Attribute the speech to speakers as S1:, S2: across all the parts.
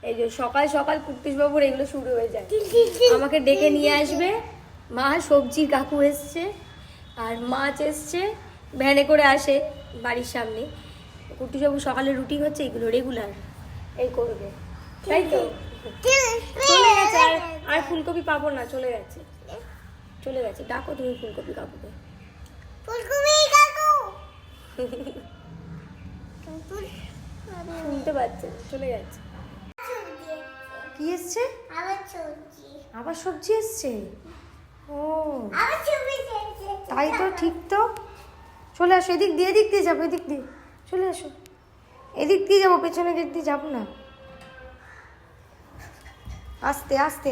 S1: এই যে সকাল সকাল কুট্টুসবাবুর এগুলো শুরু হয়ে যায়। আমাকে ডেকে নিয়ে আসবে, মা সবজির কাকু এসছে আর মাছ এসছে, ভ্যানে করে আসে বাড়ির সামনে। কুট্টুসবাবু সকালে রুটিন হচ্ছে এগুলো রেগুলার এই করবে, তাই তো? চলে গেছে, আর ফুলকপি পাবো না, চলে গেছে চলে গেছে। ডাকো তুমি ফুলকপি কাকুকে। শুনতে পাচ্ছে, চলে যাচ্ছে। কি এসছে? আবার সবজি এসছে। ও তাই তো, ঠিক তো। চলে আসো, এদিক দিয়ে যাবো, এদিক দিয়ে চলে আসো। এদিক দিয়ে যাবো, পেছনে গেট দিয়ে যাবো না। আস্তে আস্তে।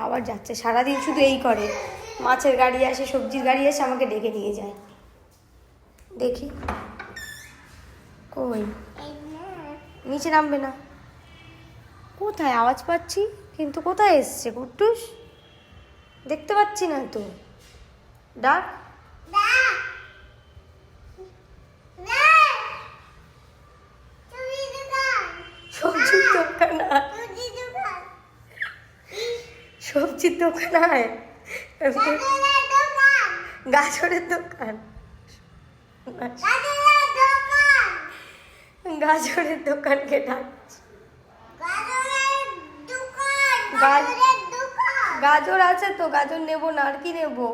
S1: আবার যাচ্ছে, সারাদিন শুধু এই করে। মাছের গাড়ি আসে, সবজির গাড়ি আসে, আমাকে ডেকে নিয়ে যায়। দেখি কই, নিচে নামবে না। কোথায় আওয়াজ পাচ্ছি, কিন্তু কোথায় এসছে কুট্টুস? দেখতে পাচ্ছি না তো। ডাক। সবজির দোকান, সবজির দোকান, গাজরের দোকান, গাজরের দোকানকে ডাকছি। গাজর আছে তো, গাজর নেবো না, আর কি নেবো?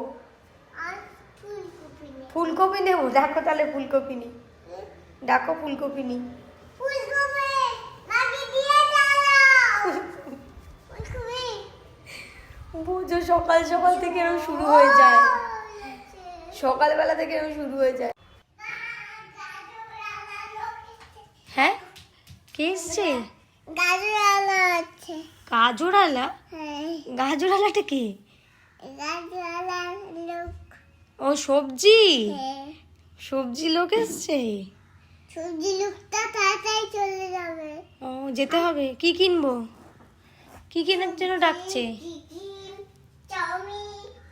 S1: ফুলকপি নেবো। দেখো তাহলে ফুলকপি নি, ডাকো ফুলকপি নি। বুঝো, সকাল সকাল থেকে এরকম শুরু হয়ে যায়, সকালবেলা থেকে এরকম শুরু হয়ে যায়। হ্যাঁ, কে এসছে? গাজরালা? গাজরালাটা কি? ও সবজি, সবজি লোক এসছে। সবজি লোকটা তাড়াতাড়ি চলে যাবে। ও যেতে হবে। কি কিনবো? কি কেনার জন্য ডাকছে?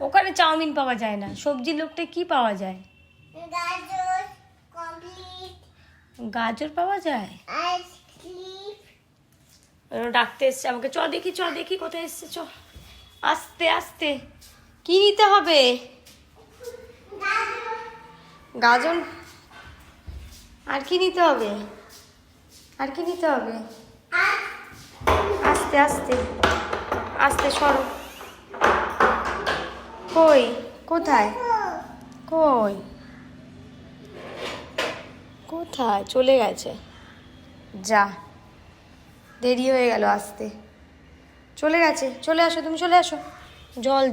S1: ওখানে চাউমিন পাওয়া যায় না। সবজি লোকটা কি পাওয়া যায়? গাজর পাওয়া যায়। ডাকতে এসছে আমাকে। চ দেখি, চ দেখি কোথায় এসছে, চ। আস্তে আস্তে। কি নিতে হবে? গাজর। আর কি নিতে হবে? আর কি নিতে হবে? আস্তে আস্তে আস্তে সরো। কই, কোথায়, কই, কোথায় চলে গেছে? যা, দেরি হয়ে গেল আসতে। চলে গেছে। চলে আসো, তুমি চলে আসো। জল